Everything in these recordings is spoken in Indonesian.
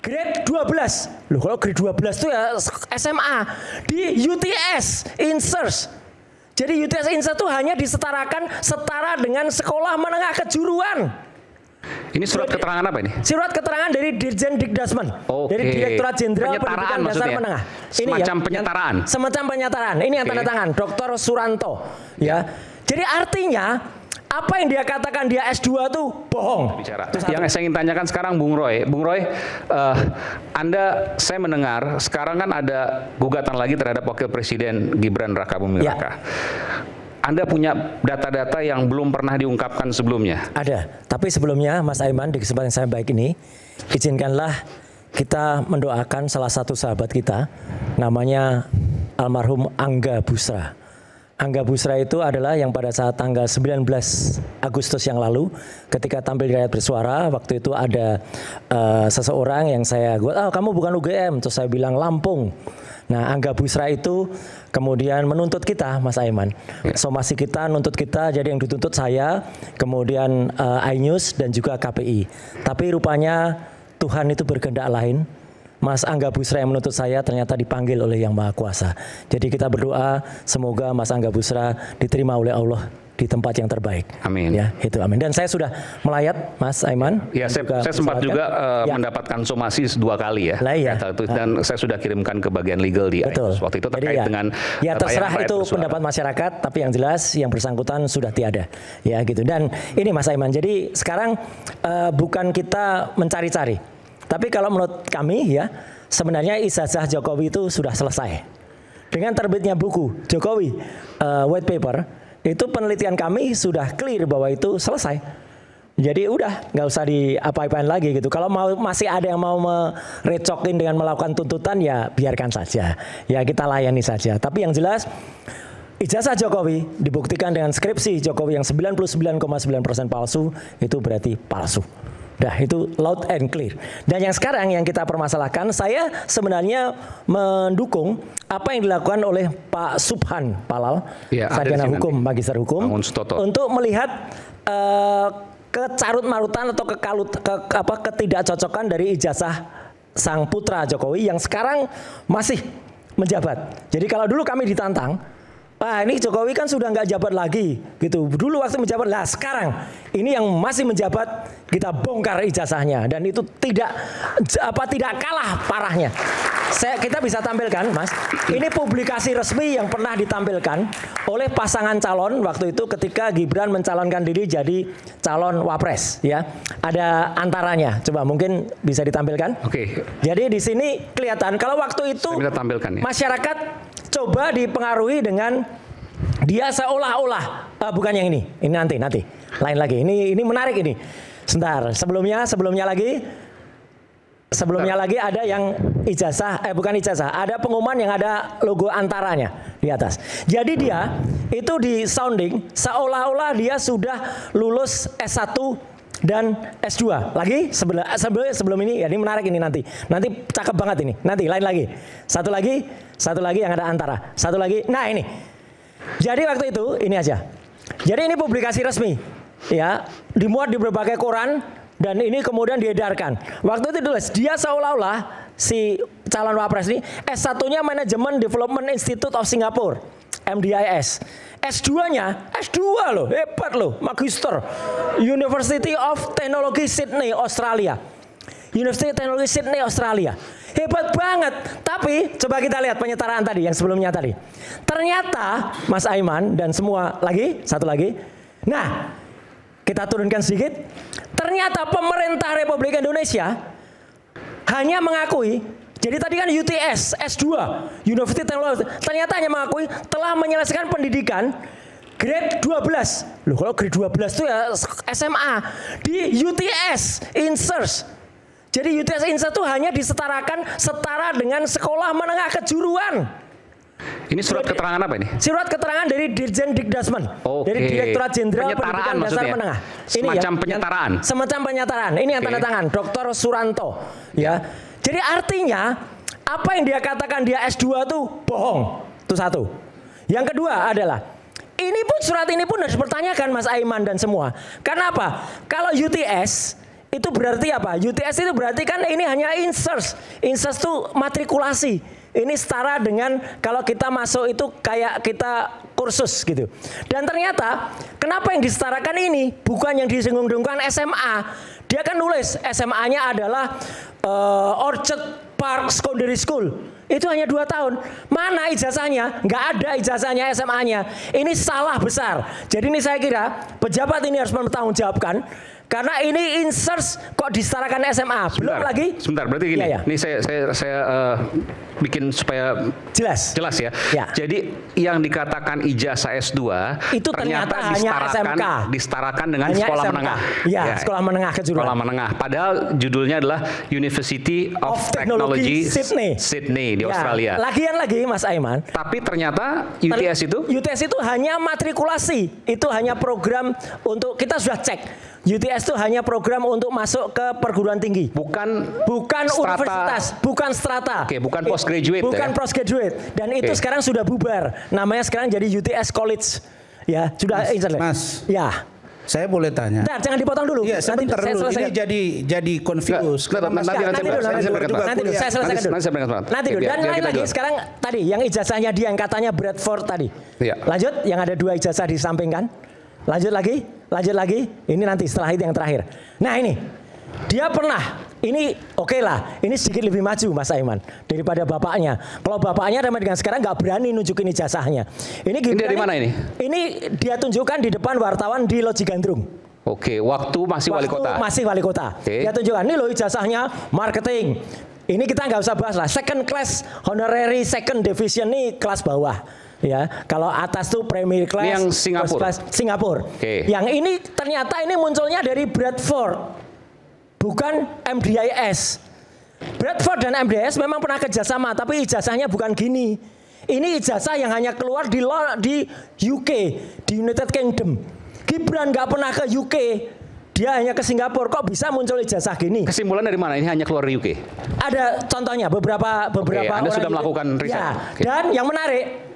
grade 12. Loh, kalau grade 12 itu ya SMA. Di UTS Insert. Jadi UTS Insert itu hanya setara dengan sekolah menengah kejuruan. Ini surat keterangan apa ini? Surat keterangan dari Dirjen Dikdasmen, dari Direktorat Jenderal Pendidikan Dasar Menengah. Ini semacam penyetaraan. Semacam penyetaraan. Ini yang tanda tangan Dr. Suranto. Ya. Jadi artinya apa yang dia katakan dia S2 itu bohong. Yang saya ingin tanyakan sekarang Bung Roy, saya mendengar sekarang kan ada gugatan lagi terhadap Wakil Presiden Gibran Rakabuming Raka. Anda punya data-data yang belum pernah diungkapkan sebelumnya? Ada, tapi sebelumnya Mas Aiman, di kesempatan saya baik ini, izinkanlah kita mendoakan salah satu sahabat kita, namanya almarhum Angga Busra. Angga Busra itu adalah yang pada saat tanggal 19 Agustus yang lalu, ketika tampil di Rakyat Bersuara, waktu itu ada seseorang yang kamu bukan UGM, terus saya bilang Lampung. Nah, Angga Busra itu kemudian menuntut kita, Mas Aiman. Somasi kita, nuntut kita, jadi yang dituntut saya, kemudian iNews dan juga KPI. Tapi rupanya Tuhan itu berkehendak lain. Mas Angga Busra yang menuntut saya ternyata dipanggil oleh Yang Maha Kuasa. Jadi kita berdoa semoga Mas Angga Busra diterima oleh Allah di tempat yang terbaik. Amin. Ya, itu amin. Dan saya sudah melayat, Mas Aiman. Ya, saya sempat juga mendapatkan somasi 2 kali ya. Dan saya sudah kirimkan ke bagian legal di iNews waktu itu terkait dengan terserah itu pendapat masyarakat, tapi yang jelas yang bersangkutan sudah tiada. Ya, gitu. Dan ini Mas Aiman, jadi sekarang bukan kita mencari-cari. Tapi kalau menurut kami ya, sebenarnya ijazah Jokowi itu sudah selesai. Dengan terbitnya buku Jokowi white paper, itu penelitian kami sudah clear bahwa itu selesai. Jadi udah nggak usah diapa-apain lagi gitu. Kalau masih ada yang mau merecokin dengan melakukan tuntutan ya biarkan saja. Ya kita layani saja. Tapi yang jelas ijazah Jokowi dibuktikan dengan skripsi Jokowi yang 99,9% palsu, itu berarti palsu. Dah, itu loud and clear. Dan yang sekarang yang kita permasalahkan, saya sebenarnya mendukung apa yang dilakukan oleh Pak Subhan Palal, sarjana hukum, magister hukum, untuk melihat kecarut-marutan atau ketidakcocokan dari ijazah sang putra Jokowi yang sekarang masih menjabat. Jadi kalau dulu kami ditantang, ini Jokowi kan sudah nggak jabat lagi, gitu. Dulu waktu menjabat, lah sekarang ini yang masih menjabat kita bongkar ijazahnya dan itu tidak kalah parahnya. Kita bisa tampilkan, Mas. Ini publikasi resmi yang pernah ditampilkan oleh pasangan calon waktu itu ketika Gibran mencalonkan diri jadi calon wapres, ya. Ada antaranya. Coba mungkin bisa ditampilkan. Oke. Jadi di sini kelihatan kalau waktu itu masyarakat coba dipengaruhi dengan dia seolah-olah bukan yang ini nanti lain lagi. Ini menarik ini. Sebentar, sebelumnya lagi ada yang bukan ijazah, ada pengumuman yang ada logo antaranya di atas. Jadi dia itu di sounding seolah-olah dia sudah lulus S1 dan S2. Lagi sebelum ini, ya ini menarik ini nanti cakep banget ini. Nanti lain lagi. Satu lagi yang ada antara. Satu lagi. Nah, ini. Jadi waktu itu ini aja. Jadi ini publikasi resmi. Ya, dimuat di berbagai koran dan ini kemudian diedarkan. Waktu itu ditulis dia seolah-olah si calon wapres ini S1-nya Management Development Institute of Singapore, MDIS. S2-nya, S2 loh, hebat loh, Magister University of Technology Sydney, Australia. University of Technology Sydney, Australia. Hebat banget. Tapi coba kita lihat penyetaraan tadi yang sebelumnya tadi. Ternyata Mas Aiman dan semua satu lagi. Nah, kita turunkan sedikit. Ternyata pemerintah Republik Indonesia hanya mengakui, jadi tadi kan UTS, S2, University Technology, ternyata hanya mengakui telah menyelesaikan pendidikan grade 12. Loh, kalau grade 12 itu ya SMA. Di UTS Insert. Jadi UTS Insert itu hanya setara dengan sekolah menengah kejuruan. Ini surat keterangan apa ini? Surat keterangan dari Dirjen Dikdasmen, dari Direktorat Jenderal Pendidikan Dasar Menengah. Semacam penyetaraan. Semacam penyetaraan. Ini yang tanda tangan Dr. Suranto. Ya. Jadi artinya apa yang dia katakan dia S2 itu bohong. Itu satu. Yang kedua adalah surat ini pun harus dipertanyakan Mas Aiman dan semua. Karena apa? Kalau UTS Itu berarti apa? UTS itu berarti kan ini hanya insert. Insert itu matrikulasi. Ini setara dengan kalau kita masuk itu kayak kita kursus gitu. Dan ternyata kenapa yang disetarakan ini bukan yang disinggung-singungkan SMA. Dia kan nulis SMA-nya adalah Orchard Park Secondary School. Itu hanya 2 tahun. Mana ijazahnya? Nggak ada ijazahnya SMA-nya. Ini salah besar. Jadi ini saya kira pejabat ini harus mempertanggungjawabkan. Karena ini insert kok disetarakan SMA. Belum lagi. Sebentar, berarti gini. Iya, iya. Ini saya bikin supaya jelas ya. Ya. Jadi yang dikatakan ijazah S2 itu ternyata hanya SMK. Disetarakan dengan hanya sekolah SMK. menengah. Ya, sekolah menengah kejuruan. Sekolah menengah. Padahal judulnya adalah University of Technology Sydney di Australia. Lagian lagi Mas Aiman. Tapi ternyata UTS itu hanya matrikulasi. Itu hanya program untuk, kita sudah cek. UTS itu hanya program untuk masuk ke perguruan tinggi. Bukan universitas, bukan strata. Oke, bukan postgraduate. Bukan postgraduate. Dan itu sekarang sudah bubar. Namanya sekarang jadi UTS College. Ya, sudah Mas. Ya. Saya boleh tanya. Bentar, jangan dipotong dulu. Iya, sebentar dulu. Ini jadi confuse. Nanti dulu. Saya selesaikan dulu. Nanti dulu. Dan lain lagi sekarang tadi yang ijazahnya dia yang katanya Bradford tadi. Ya. Lanjut, yang ada 2 ijazah disampingkan. Lanjut lagi. Ini nanti setelah itu yang terakhir. Nah ini, dia pernah, ini oke lah, ini sedikit lebih maju Mas Aiman daripada bapaknya. Kalau bapaknya dengan sekarang nggak berani nunjukin ijazahnya. Ini dari mana ini? Ini dia tunjukkan di depan wartawan di Loji Gandrung. Oke, waktu masih wali kota. Masih wali kota. Dia tunjukkan, ini loh ijazahnya marketing. Ini kita nggak usah bahas lah. Second class honorary second division ini kelas bawah. Ya, kalau atas tuh Premier Class. Ini yang Singapura. Singapura. Yang ini ternyata ini munculnya dari Bradford, bukan MDIS. Bradford dan MDIS memang pernah kerjasama, tapi ijazahnya bukan gini. Ini ijazah yang hanya keluar di UK, di United Kingdom. Gibran nggak pernah ke UK. Dia hanya ke Singapura, kok bisa muncul ijazah gini? Kesimpulan dari mana? Ini hanya keluar di UK? Ada contohnya, beberapa Anda sudah melakukan riset. Ya. Dan yang menarik,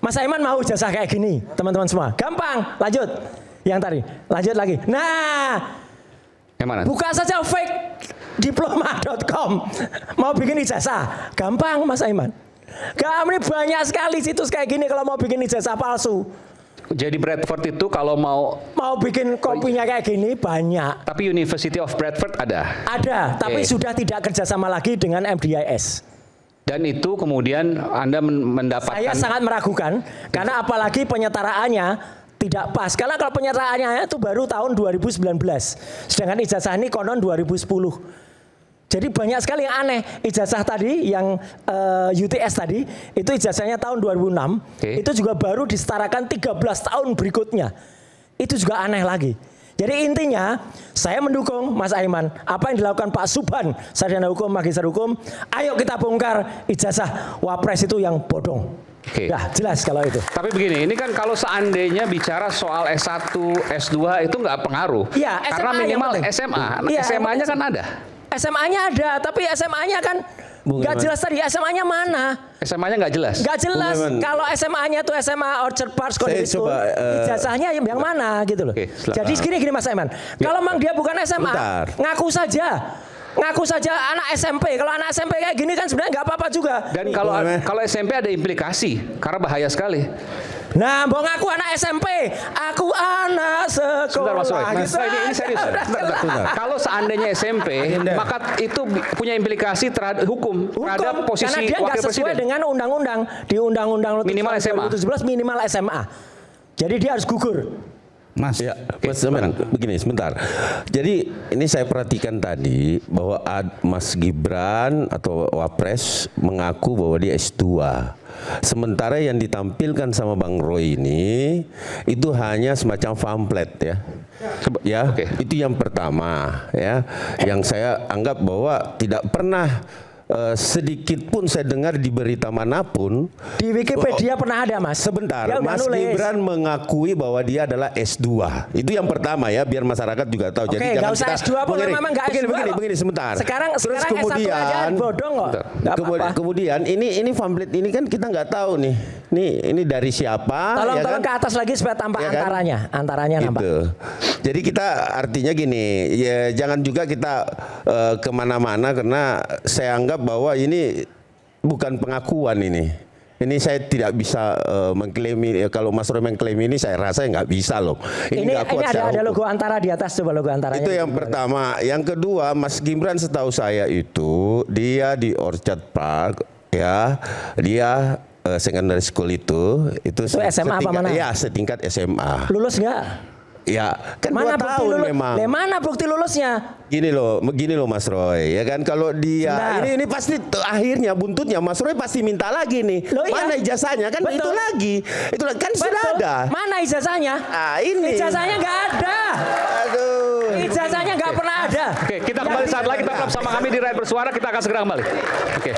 Mas Aiman mau ijazah kayak gini, teman-teman semua. Gampang, lanjut. Yang tadi, lanjut lagi. Nah, yang mana? Buka saja fake diploma.com. Mau bikin ijazah, gampang Mas Aiman. Kami banyak sekali situs kayak gini kalau mau bikin ijazah palsu. Jadi Bradford itu kalau mau bikin kopinya kayak gini banyak. Tapi University of Bradford ada? Ada, tapi sudah tidak kerjasama lagi dengan MDIS. Dan itu kemudian Anda mendapatkan... Saya sangat meragukan, karena apalagi penyetaraannya tidak pas. Karena kalau penyetaraannya itu baru tahun 2019. Sedangkan ijazah ini konon 2010. Jadi banyak sekali yang aneh. Ijazah tadi yang UTS tadi, itu ijazahnya tahun 2006. Itu juga baru disetarakan 13 tahun berikutnya. Itu juga aneh lagi. Jadi intinya saya mendukung Mas Aiman apa yang dilakukan Pak Subhan, sarjana hukum, magister hukum. Ayo kita bongkar ijazah wapres itu yang bodong. Ya jelas kalau itu. Tapi begini, ini kan kalau seandainya bicara soal S1, S2 itu nggak pengaruh. Ya, karena minimal SMA, SMA-nya kan ada. SMA-nya ada, tapi SMA-nya kan nggak jelas tadi. SMA-nya mana? SMA-nya nggak jelas. Nggak jelas. Kalau SMA-nya tuh SMA Orchard Park Secondary School, ijazahnya yang mana gitu loh. Jadi gini Mas Aiman, kalau memang dia bukan SMA, ngaku saja. Ngaku saja anak SMP. Kalau anak SMP kayak gini kan sebenarnya nggak apa-apa juga. Dan kalau SMP ada implikasi, karena bahaya sekali. Nah, mau ngaku anak SMP, aku anak sekolah. Sebentar, Mas Roy. Ini serius. Kalau seandainya SMP, maka itu punya implikasi terhadap hukum terhadap posisi karena dia wakil presiden. Sesuai dengan undang-undang di undang-undang minimal SMA. 2017 minimal SMA. Jadi dia harus gugur. Mas, ya, begini sebentar. Jadi ini saya perhatikan tadi bahwa Mas Gibran atau Wapres mengaku bahwa dia S2. Sementara yang ditampilkan sama Bang Roy ini itu hanya semacam pamflet ya. Itu yang pertama ya. Yang saya anggap bahwa tidak pernah sedikit pun saya dengar di berita manapun. Di Wikipedia pernah ada, Mas. Sebentar, Dia udah Mas nulis. Gibran mengakui bahwa dia adalah S2. Itu yang pertama ya, biar masyarakat juga tahu. Oke, Jadi nggak jangan usah kita S2 pun, memang nggak S2 kok. begini sebentar. Sekarang Terus S1 aja bodong kok. Nggak apa-apa. Kemudian ini pamflet ini kan kita nggak tahu nih. Ini dari siapa? Tolong ya kan? ke atas lagi supaya tampak Ya kan? antaranya nampak. Gitu. Jadi kita artinya gini, ya jangan juga kita kemana-mana karena saya anggap bahwa ini bukan pengakuan ini. Ini saya tidak bisa mengklaim, kalau Mas Roy mengklaim ini saya rasa nggak bisa loh. Ini nggak kuat secara ada hukum. logo antara di atas, coba logo antaranya. Itu yang pertama. Yang kedua, Mas Gibran setahu saya itu dia di Orchard Park ya, dia secondary school itu SMA apa mana? Ya setingkat SMA. Lulus nggak? Ya, kan Mana 2 bukti tahun lulus? memang. Mana bukti lulusnya? Gini loh Mas Roy, ya kan kalau dia Sebentar. ini pasti akhirnya buntutnya Mas Roy pasti minta lagi nih. Loh, iya. Mana ijazahnya kan? Betul. Itu lagi kan sudah Betul. ada. Mana ijazahnya? Ah, ini. Ijazahnya nggak ada. Aduh. Ijazahnya nggak pernah ada. Oke, kita kembali saat lagi tetap sama kami di Rakyat Bersuara, kita akan segera kembali. Oke.